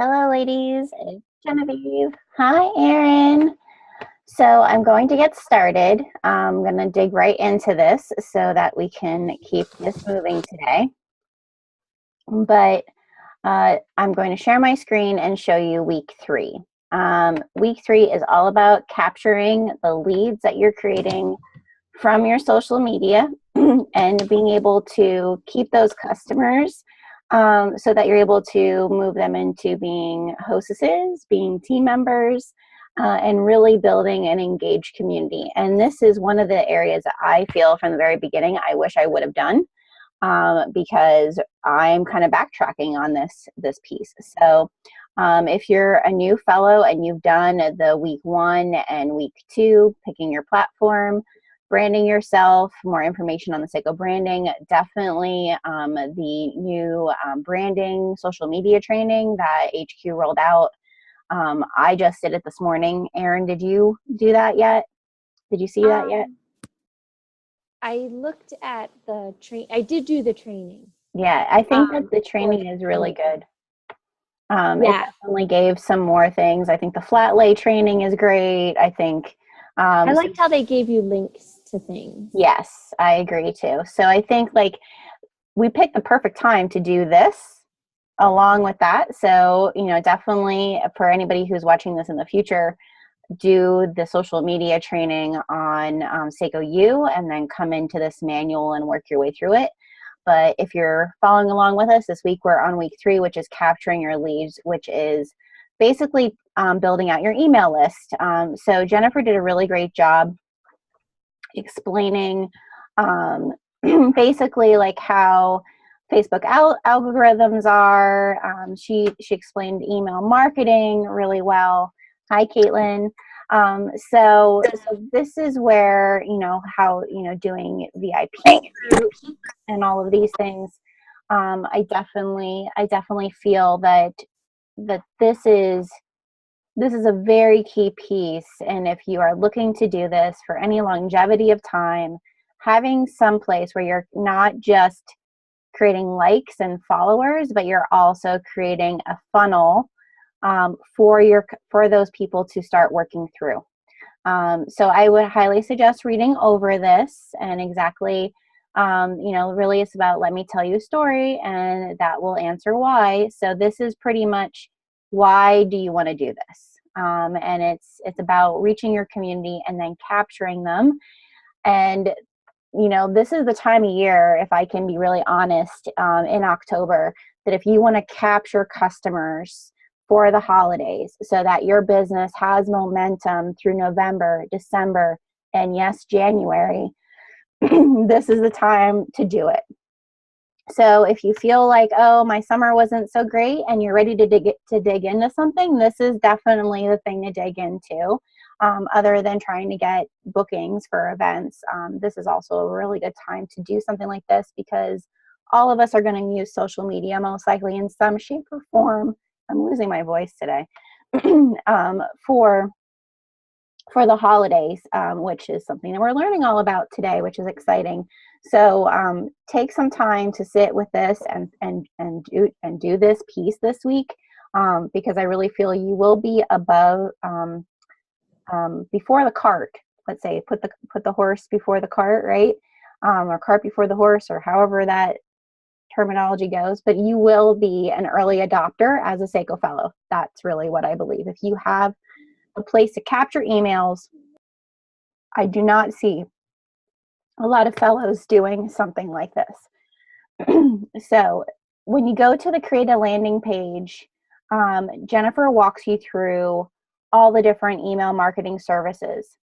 Hello, ladies. It's Genevieve. Hi, Erin. So I'm going to get started. I'm going to dig right into this so that we can keep this moving today. But I'm going to share my screen and show you week 3. Week 3 is all about capturing the leads that you're creating from your social media and being able to keep those customers so that you're able to move them into being hostesses, being team members, and really building an engaged community. And this is one of the areas that I feel from the very beginning I wish I would have done because I'm kind of backtracking on this piece. So if you're a new fellow and you've done the week 1 and week 2, picking your platform, branding yourself, more information on the Seiko branding, definitely the new branding social media training that HQ rolled out. I just did it this morning. Erin, did you do that yet? Did you see that yet? I looked at the I did do the training. Yeah, I think that the training is really good. It definitely gave some more things. I think the flat lay training is great. I think I liked how they gave you links to things. Yes, I agree too. So I think like we picked the perfect time to do this along with that. So, you know, definitely for anybody who's watching this in the future, do the social media training on Seiko U and then come into this manual and work your way through it. But if you're following along with us this week, we're on week 3, which is capturing your leads, which is basically building out your email list. So Jennifer did a really great job explaining basically like how Facebook algorithms are. She explained email marketing really well. Hi, Caitlin. So this is where, you know, how, you know, doing VIP groups and all of these things. I definitely feel that this is a very key piece. And if you are looking to do this for any longevity of time, having some place where you're not just creating likes and followers, but you're also creating a funnel for those people to start working through. So I would highly suggest reading over this and exactly, you know, really it's about let me tell you a story and that will answer why. So this is pretty much why do you want to do this? And it's about reaching your community and then capturing them. And you know, this is the time of year, if I can be really honest, in October, that if you want to capture customers for the holidays so that your business has momentum through November, December, and yes, January, this is the time to do it. So if you feel like, oh, my summer wasn't so great and you're ready to dig into something, this is definitely the thing to dig into. Other than trying to get bookings for events, this is also a really good time to do something like this because all of us are going to use social media most likely in some shape or form. I'm losing my voice today. For the holidays, which is something that we're learning all about today, which is exciting. So take some time to sit with this and do this piece this week because I really feel you will be above before the cart. Let's say put the horse before the cart, right? Or cart before the horse, or however that terminology goes. But you will be an early adopter as a Seiko fellow. That's really what I believe. If you have a place to capture emails, I do not see a lot of fellows doing something like this. So when you go to the create a landing page, Jennifer walks you through all the different email marketing services.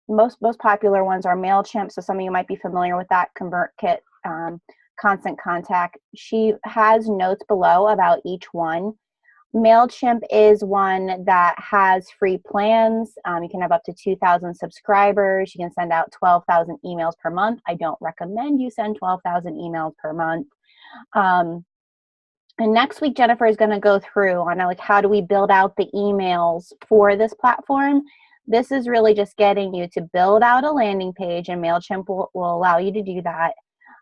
Most popular ones are MailChimp, so some of you might be familiar with that, ConvertKit, Constant Contact. She has notes below about each one. MailChimp is one that has free plans. You can have up to 2,000 subscribers. You can send out 12,000 emails per month. I don't recommend you send 12,000 emails per month. And next week, Jennifer is going to go through on like how do we build out the emails for this platform. This is really just getting you to build out a landing page, and MailChimp will allow you to do that.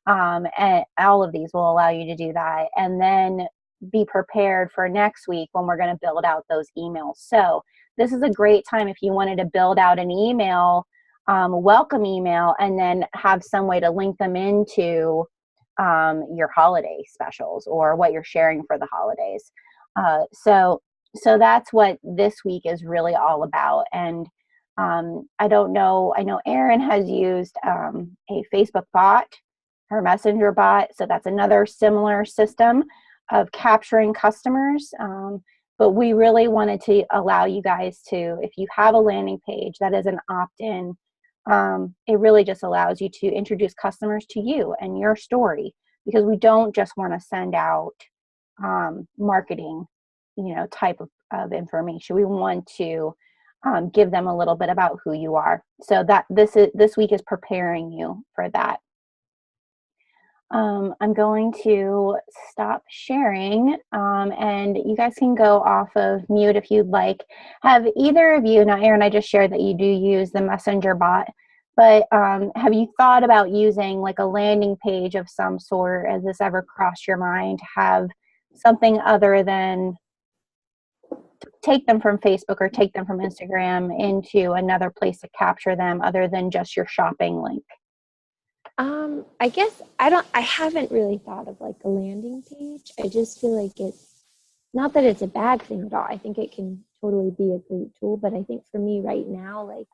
And all of these will allow you to do that. And then be prepared for next week when we're going to build out those emails. So this is a great time if you wanted to build out an email, welcome email, and then have some way to link them into your holiday specials or what you're sharing for the holidays. So that's what this week is really all about. And I don't know, I know Erin has used a Facebook bot, her messenger bot. So that's another similar system of capturing customers. But we really wanted to allow you guys to, if you have a landing page that is an opt-in, it really just allows you to introduce customers to you and your story, because we don't just want to send out marketing, type of information. We want to give them a little bit about who you are. So that this week is preparing you for that. I'm going to stop sharing, and you guys can go off of mute if you'd like. Have either of you, now Erin, I just shared that you do use the messenger bot, but have you thought about using like a landing page of some sort? Has this ever crossed your mind to have something other than take them from Facebook or take them from Instagram into another place to capture them other than just your shopping link? I guess I haven't really thought of like a landing page. I just feel like it's not that it's a bad thing at all. I think it can totally be a great tool, but I think for me right now, like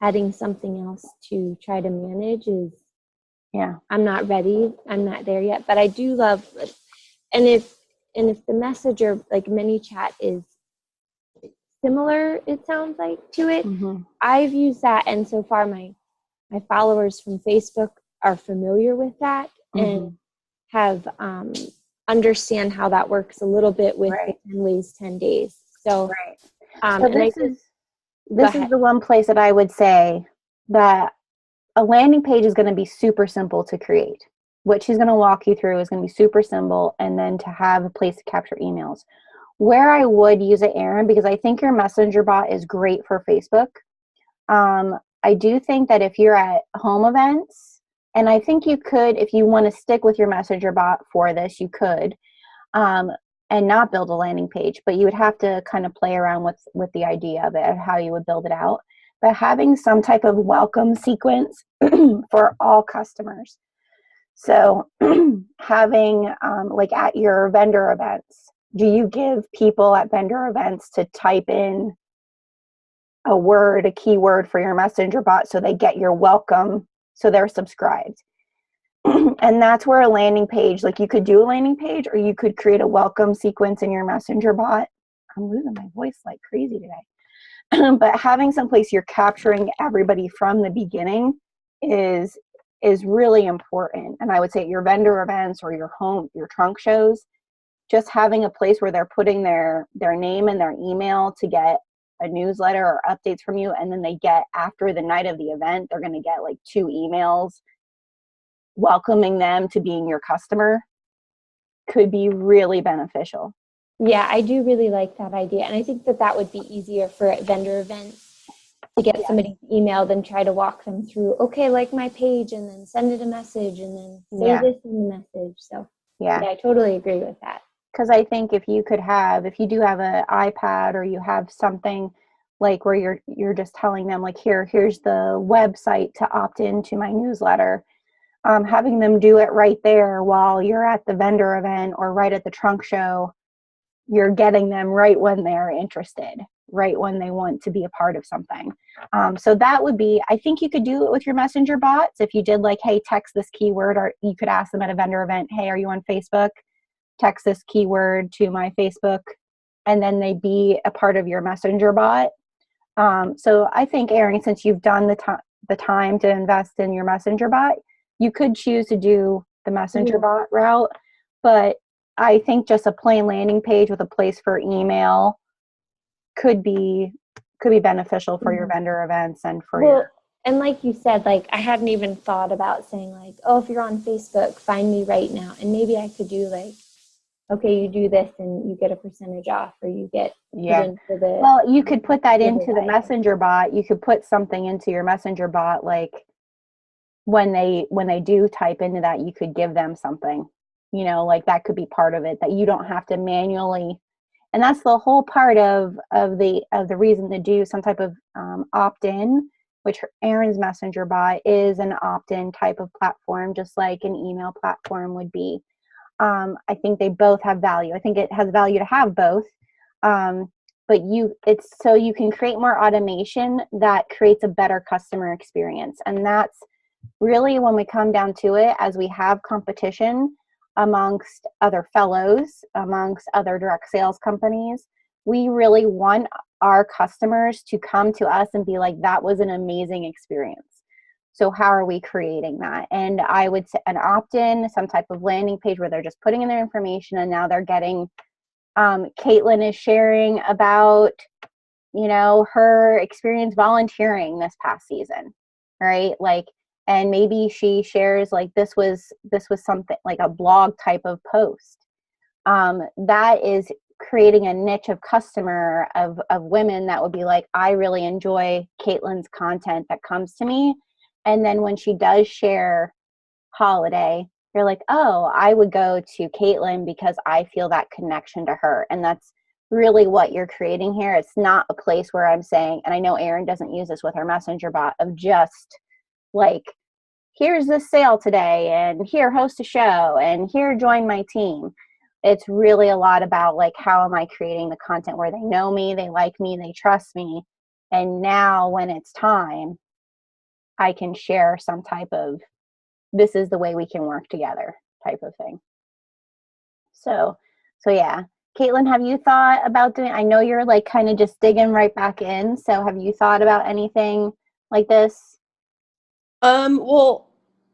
adding something else to try to manage is, I'm not ready. I'm not there yet, but I do love, and if the messenger like ManyChat is similar, it sounds like, to it, I've used that, and so far my followers from Facebook are familiar with that and have understand how that works a little bit with the 10 ways, 10 days. So, so this is the one place that I would say that a landing page is going to be super simple to create. What she's going to walk you through is going to be super simple, and then to have a place to capture emails. Where I would use it, Erin, because I think your messenger bot is great for Facebook. I do think that if you're at home events, and I think you could, if you want to stick with your messenger bot for this, you could, and not build a landing page, but you would have to kind of play around with the idea of it, how you would build it out. But having some type of welcome sequence for all customers. So having, like at your vendor events, do you give people at vendor events to type in a keyword for your messenger bot so they get your welcome, so they're subscribed? And that's where a landing page, like you could do a landing page, or you could create a welcome sequence in your messenger bot. I'm losing my voice like crazy today. But having someplace you're capturing everybody from the beginning is really important. And I would say at your vendor events or your trunk shows, just having a place where they're putting their name and their email to get a newsletter or updates from you, and then they get, after the night of the event, they're going to get like 2 emails welcoming them to being your customer, could be really beneficial. Yeah, I do really like that idea, and I think that would be easier for vendor events to get somebody's email than try to walk them through, okay, like my page, and then send it a message, and then say this in the message. So yeah, I totally agree with that. Because I think if you do have an iPad, or you have something like where you're just telling them like, here's the website to opt into my newsletter, having them do it right there while you're at the vendor event or right at the trunk show, you're getting them right when they're interested, right when they want to be a part of something. So that would be, I think you could do it with your messenger bots. If you did like, hey, text this keyword, or you could ask them at a vendor event, hey, are you on Facebook? Text this keyword to my Facebook, and then they be a part of your messenger bot. So I think, Erin, since you've done the time to invest in your messenger bot, you could choose to do the messenger bot route. But I think just a plain landing page with a place for email could be beneficial for your vendor events and for your. And like you said, like I hadn't even thought about saying like, oh, if you're on Facebook, find me right now. And maybe I could do like, okay, you do this and you get a percentage off, or you get well, you could put that into the messenger bot. You could put something into your messenger bot, like when they do type into that, you could give them something. like that could be part of it, that you don't have to manually. And that's the whole part of the reason to do some type of opt-in, which Erin's messenger bot is an opt-in type of platform, just like an email platform would be. I think they both have value. I think it has value to have both. But it's so you can create more automation that creates a better customer experience. And that's really, when we come down to it, as we have competition amongst other fellows, amongst other direct sales companies, we really want our customers to come to us and be like, that was an amazing experience. So how are we creating that? And I would say an opt-in, some type of landing page where they're just putting in their information, and now they're getting, Caitlin is sharing about, her experience volunteering this past season, right? Like, and maybe she shares like this was something like a blog type of post. That is creating a niche of customer of women that would be like, I really enjoy Caitlin's content that comes to me. And then when she does share holiday, you're like, oh, I would go to Caitlin because I feel that connection to her. And that's really what you're creating here. It's not a place where I'm saying, and I know Erin doesn't use this with her messenger bot, of just like, here's this sale today, and here, host a show, and here, join my team. It's really a lot about like, how am I creating the content where they know me, they like me, they trust me. And now when it's time, I can share some type of, this is the way we can work together type of thing. So yeah. Caitlin, have you thought about doing, I know you're like kind of just digging right back in. So have you thought about anything like this? Well,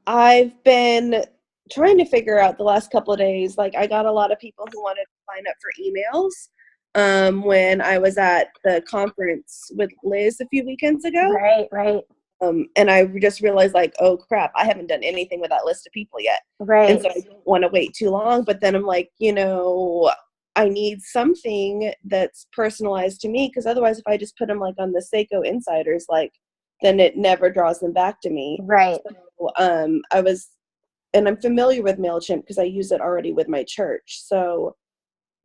I've been trying to figure out the last couple of days, like I got a lot of people who wanted to sign up for emails when I was at the conference with Liz a few weekends ago. Right. And I just realized like, oh crap, I haven't done anything with that list of people yet. Right. And so I don't want to wait too long, but then I'm like, I need something that's personalized to me, because otherwise if I just put them like on the Seiko Insiders, like, then it never draws them back to me. Right. So, I'm familiar with MailChimp because I use it already with my church. So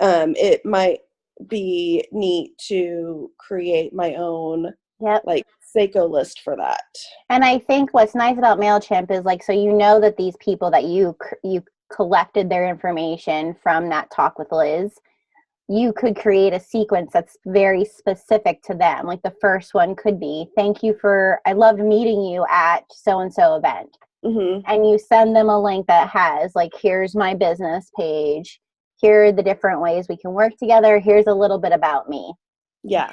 it might be neat to create my own like Seiko list for that. And I think what's nice about MailChimp is like, so that these people that you collected their information from that talk with Liz, you could create a sequence that's very specific to them. Like the first one could be, I loved meeting you at so-and-so event. Mm-hmm. And you send them a link that has like, here's my business page. Here are the different ways we can work together. Here's a little bit about me. Yeah.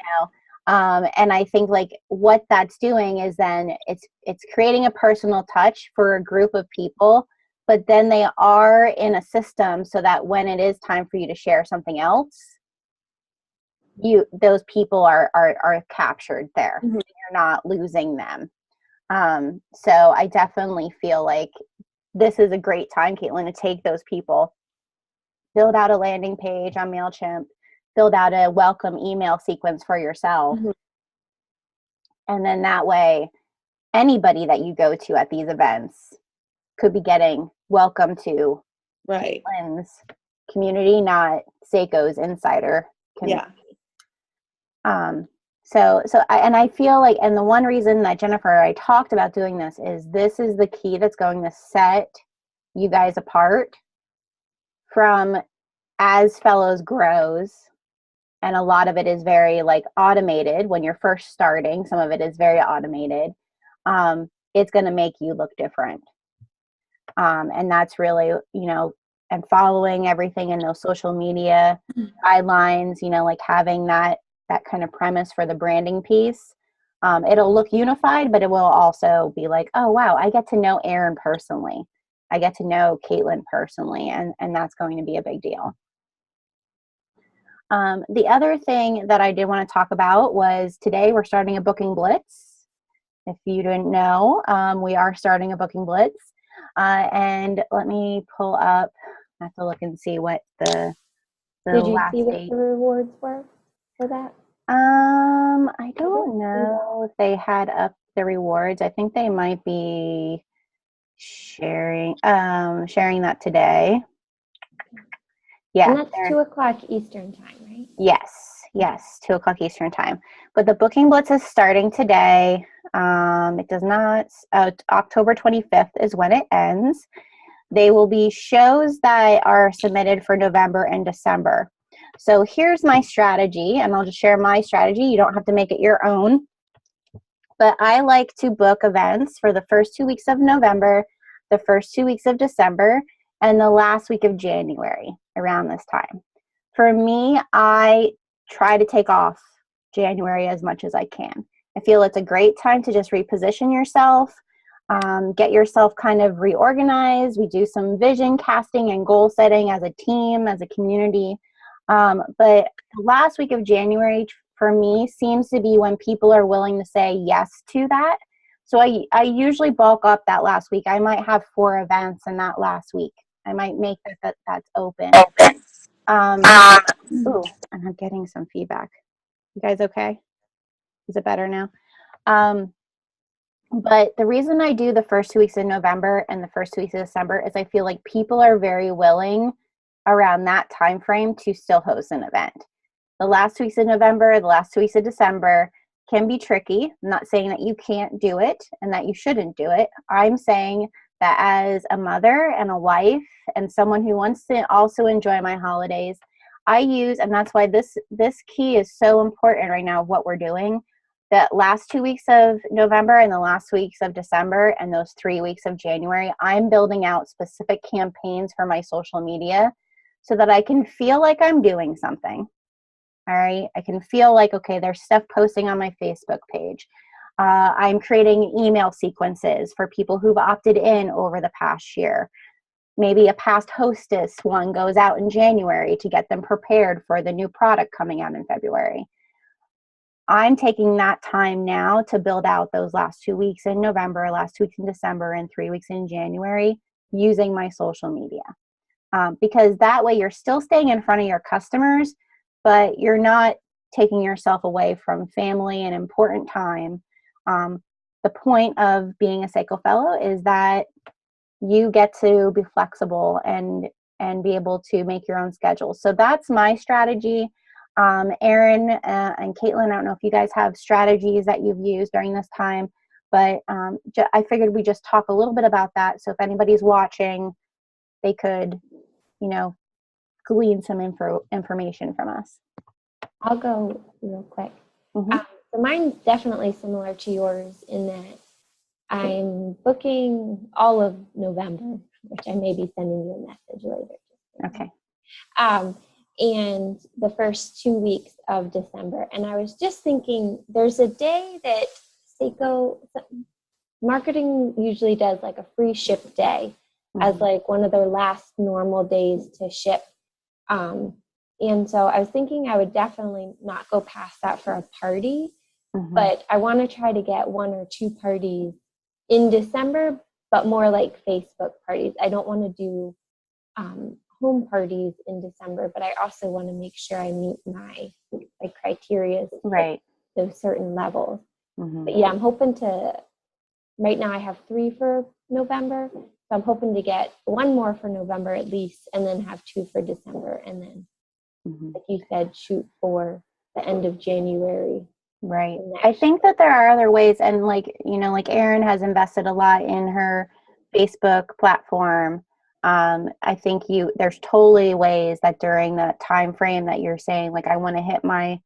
And I think like what that's doing is then it's creating a personal touch for a group of people, but then they are in a system so that when it is time for you to share something else, those people are captured there. Mm-hmm. You're not losing them. So I definitely feel like this is a great time, Caitlin, to take those people, build out a landing page on MailChimp, build out a welcome email sequence for yourself. Mm-hmm. And then that way, anybody that you go to at these events could be getting welcome to Caitlin's community, not Seiko's insider community. Yeah. I feel like, and the one reason that Jennifer, I talked about doing this is the key that's going to set you guys apart from as Fellows grows. And a lot of it is very like automated when you're first starting. Some of it is very automated. It's going to make you look different. And that's really, and following everything in those social media guidelines, like having that kind of premise for the branding piece. It'll look unified, but it will also be like, oh, wow, I get to know Erin personally. I get to know Caitlin personally. And that's going to be a big deal. The other thing that I did want to talk about was today we're starting a booking blitz. If you didn't know, we are starting a booking blitz. And let me pull up, I have to look and see what the Did you last see what date. the rewards were for that? I don't know if they had up the rewards. I think they might be sharing that today. Yeah. And that's 2:00 Eastern time, right? Yes, 2 o'clock Eastern time. But the Booking Blitz is starting today. It does not, October 25th is when it ends. They will be shows that are submitted for November and December. So here's my strategy, and I'll just share my strategy. You don't have to make it your own. But I like to book events for the first 2 weeks of November, the first 2 weeks of December, and the last week of January around this time. For me, I try to take off January as much as I can. I feel it's a great time to just reposition yourself, get yourself kind of reorganized. We do some vision casting and goal setting as a team, as a community. But the last week of January for me seems to be when people are willing to say yes to that. So I usually bulk up that last week. I might have 4 events in that last week. I might make that's open. Ooh, and I'm getting some feedback. You guys okay? Is it better now? But the reason I do the first 2 weeks in November and the first 2 weeks of December is I feel like people are very willing around that time frame to still host an event. The last 2 weeks of November, the last 2 weeks of December can be tricky. I'm not saying that you can't do it and that you shouldn't do it. I'm saying that as a mother and a wife and someone who wants to also enjoy my holidays, I use, and that's why this key is so important right now of what we're doing, that last 2 weeks of November and the last weeks of December and those 3 weeks of January, I'm building out specific campaigns for my social media so that I can feel like I'm doing something. All right. I can feel like, okay, there's stuff posting on my Facebook page. I'm creating email sequences for people who've opted in over the past year. Maybe a past hostess one goes out in January to get them prepared for the new product coming out in February. I'm taking that time now to build out those last 2 weeks in November, last 2 weeks in December, and 3 weeks in January using my social media. Because that way you're still staying in front of your customers, but you're not taking yourself away from family and important time. The point of being a Seiko Fellow is that you get to be flexible and be able to make your own schedule. So that's my strategy. Erin and Caitlin, I don't know if you guys have strategies that you've used during this time, but I figured we just talk a little bit about that. So if anybody's watching, they could, glean some information from us. I'll go real quick. Mm-hmm. So mine's definitely similar to yours in that I'm booking all of November, which I may be sending you a message later. Okay. And the first 2 weeks of December. And I was just thinking, there's a day that Seiko marketing usually does like a free ship day as like one of their last normal days to ship. And so I was thinking I would definitely not go past that for a party, but I want to try to get 1 or 2 parties in December, but more like Facebook parties. I don't want to do home parties in December, but I also want to make sure I meet my criteria, right? Those certain levels. But yeah, I'm hoping to. Right now, I have 3 for November, so I'm hoping to get 1 more for November at least, and then have 2 for December, and then, like you said, shoot for the end of January. Right. I think that there are other ways, and like Erin has invested a lot in her Facebook platform. I think there's totally ways that during that time frame that you're saying, like, I want to hit my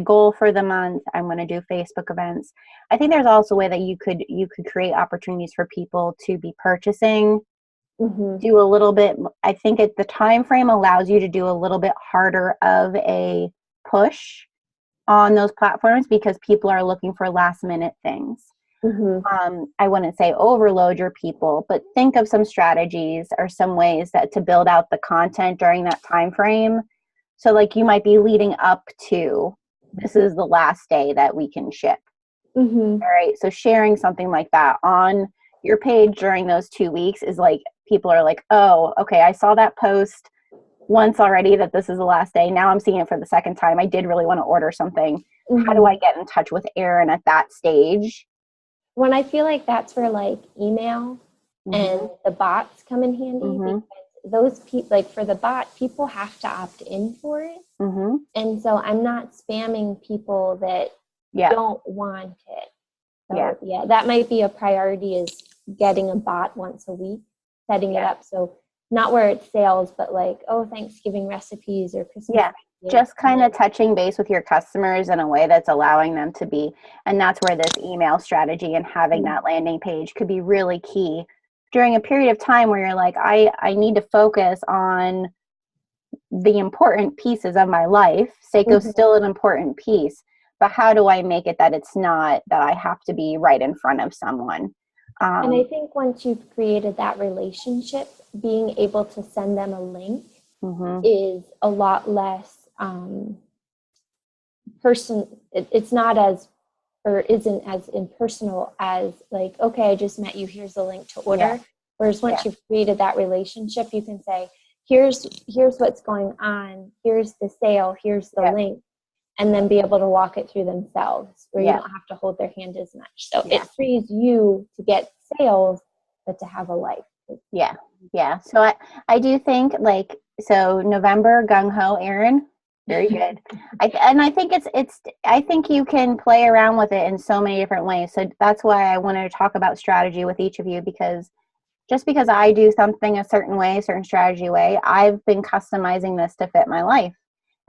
goal for the month, I'm going to do Facebook events. I think there's also a way that you could create opportunities for people to be purchasing, do a little bit. I think the time frame allows you to do a little bit harder of a push on those platforms because people are looking for last minute things. I wouldn't say overload your people, but think of some strategies or some ways that to build out the content during that time frame. So like you might be leading up to, this is the last day that we can ship. All right. So sharing something like that on your page during those 2 weeks is like, people are like, oh, okay, I saw that post once already that this is the last day. Now I'm seeing it for the second time. I did really want to order something. How do I get in touch with Erin at that stage? When I feel like that's where like email and the bots come in handy, because those people, like for the bot, people have to opt in for it. Mm-hmm. And so I'm not spamming people that Yeah. don't want it. So Yeah. that might be a priority, is getting a bot once a week, setting it up. So not where it's sales, but like, oh, Thanksgiving recipes or Christmas. Yeah. Just kind of touching base with your customers in a way that's allowing them to be, and that's where this email strategy and having that landing page could be really key during a period of time where you're like, I need to focus on the important pieces of my life. Seiko's still an important piece, but how do I make it that it's not that I have to be right in front of someone? And I think once you've created that relationship, being able to send them a link is a lot less it's not as, or isn't as impersonal as like, okay, I just met you, here's the link to order. Whereas once you've created that relationship, you can say, here's what's going on, here's the sale, here's the link, and then be able to walk it through themselves, where you don't have to hold their hand as much. So it frees you to get sales, but to have a life. Yeah. So I do think, like, so November gung ho, Erin. Very good. I think I think you can play around with it in so many different ways. So that's why I wanted to talk about strategy with each of you, because just because I do something a certain way, a certain strategy way, I've been customizing this to fit my life.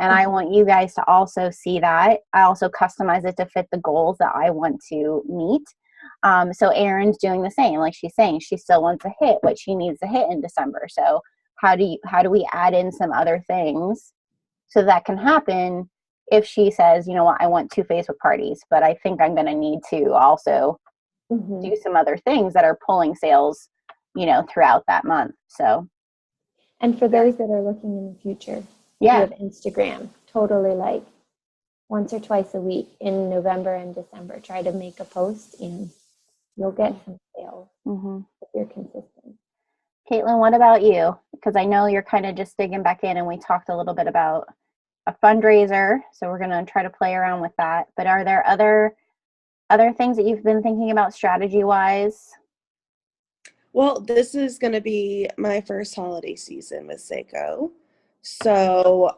And I want you guys to also see that. I also customize it to fit the goals that I want to meet. So Erin's doing the same. Like she's saying, she still wants to hit what she needs to hit in December. So how do we add in some other things so that can happen if she says, you know what, I want 2 Facebook parties, but I think I'm going to need to also do some other things that are pulling sales, throughout that month. So, and for those that are looking in the future, you have Instagram, totally, like once or twice a week in November and December, try to make a post and you'll get some sales if you're consistent. Caitlin, what about you? Because I know you're kind of just digging back in, and we talked a little bit about a fundraiser, so we're going to try to play around with that. But are there other things that you've been thinking about strategy wise? Well, this is going to be my first holiday season with Seiko. So,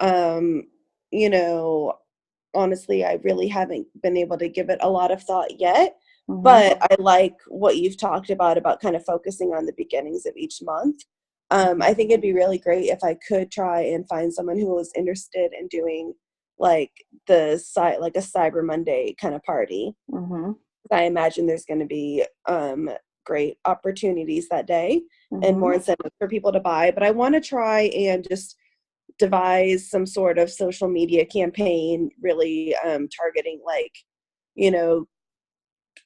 honestly, I really haven't been able to give it a lot of thought yet. But I like what you've talked about kind of focusing on the beginnings of each month. I think it'd be really great if I could try and find someone who was interested in doing like a Cyber Monday kind of party. I imagine there's going to be great opportunities that day and more incentives for people to buy. But I want to try and just devise some sort of social media campaign, really targeting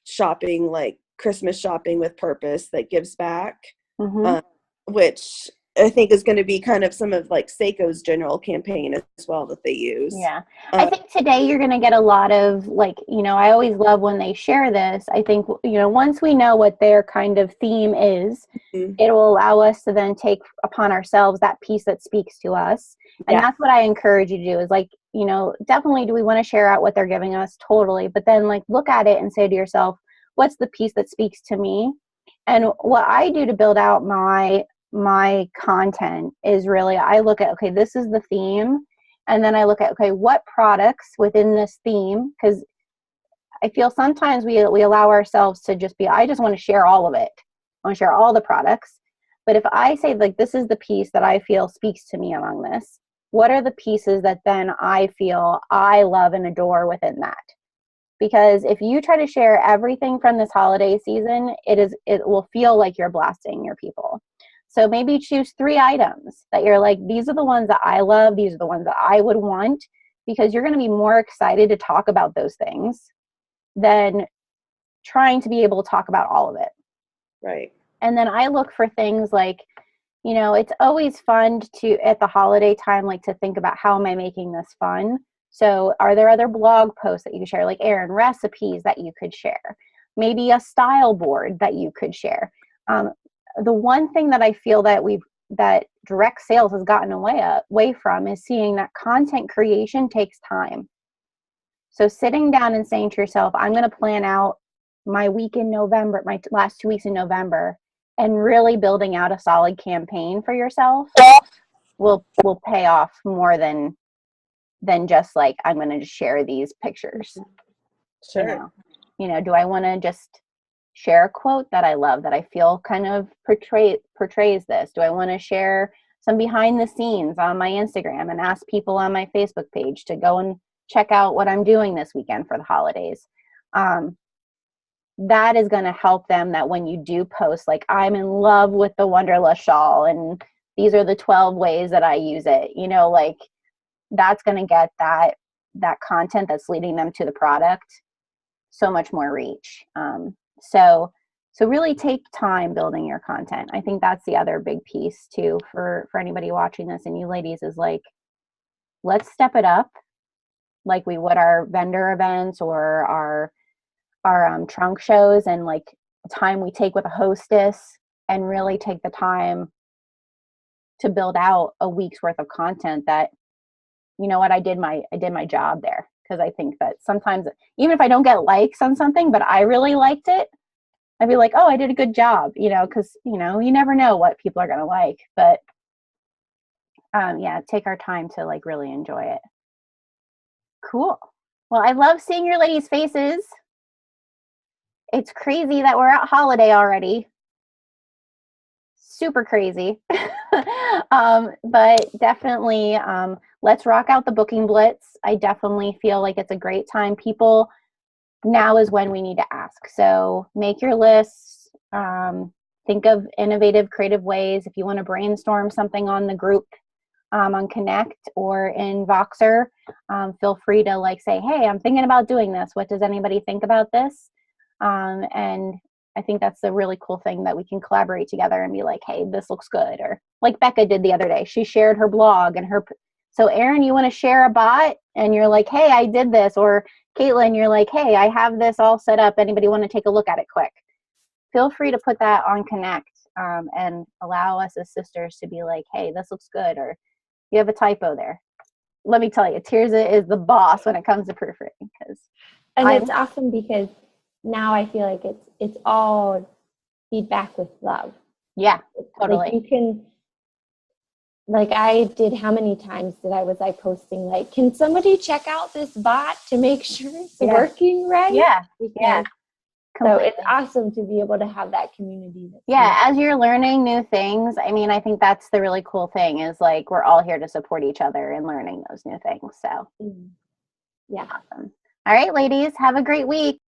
shopping, like Christmas shopping with purpose that gives back, which I think is going to be kind of some of like Seiko's general campaign as well that they use. Yeah. I think today you're going to get a lot of I always love when they share this. I think, once we know what their kind of theme is, it will allow us to then take upon ourselves that piece that speaks to us. And that's what I encourage you to do is definitely do we want to share out what they're giving us? Totally. But then look at it and say to yourself, what's the piece that speaks to me? And what I do to build out my content is really, I look at, okay, this is the theme. And then I look at, okay, what products within this theme? Because I feel sometimes we allow ourselves to just be, I just want to share all of it. I want to share all the products. But if I say this is the piece that I feel speaks to me among this, what are the pieces that then I feel I love and adore within that? Because if you try to share everything from this holiday season, it will feel like you're blasting your people. So maybe choose 3 items that you're like, these are the ones that I love. These are the ones that I would want, because you're going to be more excited to talk about those things than trying to be able to talk about all of it. Right. And then I look for things like, it's always fun to, at the holiday time, to think about how am I making this fun? So are there other blog posts that you can share, like Erin, recipes that you could share? Maybe a style board that you could share. The one thing that I feel that direct sales has gotten away from is seeing that content creation takes time. So sitting down and saying to yourself, I'm going to plan out my week in November, my last 2 weeks in November, and really building out a solid campaign for yourself will pay off more than just like, I'm going to just share these pictures. Sure. You know, do I want to just share a quote that I love, that I feel kind of portrays this? Do I want to share some behind the scenes on my Instagram and ask people on my Facebook page to go and check out what I'm doing this weekend for the holidays? That is going to help them, that when you do post, like, I'm in love with the Wonderlust shawl and these are the 12 ways that I use it, you know, like, that's going to get that content that's leading them to the product so much more reach. So really take time building your content. I think that's the other big piece too for anybody watching this, and you ladies, is like, let's step it up like we would our vendor events or our trunk shows, and like the time we take with a hostess, and really take the time to build out a week's worth of content that, you know what, I did my job there. Because I think that sometimes, even if I don't get likes on something, but I really liked it, I'd be like, oh, I did a good job, you know, because, you know, you never know what people are going to like. But yeah, take our time to like really enjoy it. Cool. Well, I love seeing your ladies' faces. It's crazy that we're at holiday already. Super crazy. But definitely, let's rock out the booking blitz. I definitely feel like it's a great time. People, now is when we need to ask. So make your lists. Think of innovative, creative ways. If you want to brainstorm something on the group, on Connect or in Voxer, feel free to like say, hey, I'm thinking about doing this. What does anybody think about this? And I think that's the really cool thing, that we can collaborate together and be like, hey, this looks good. Or like Becca did the other day, she shared her blog and so Erin, you want to share a bot and you're like, hey, I did this. Or Caitlin, you're like, hey, I have this all set up. Anybody want to take a look at it quick? Feel free to put that on Connect, and allow us as sisters to be like, hey, this looks good. Or you have a typo there. Let me tell you, Tirza is the boss when it comes to proofreading. It's awesome because now I feel like it's all feedback with love. Yeah, totally. Like you can, like I did, how many times did I posting like, can somebody check out this bot to make sure it's working right? Yeah, because, so it's awesome to be able to have that community. As you're learning new things, I mean, I think that's the really cool thing, is like, we're all here to support each other in learning those new things. So yeah. Awesome. All right, ladies, have a great week.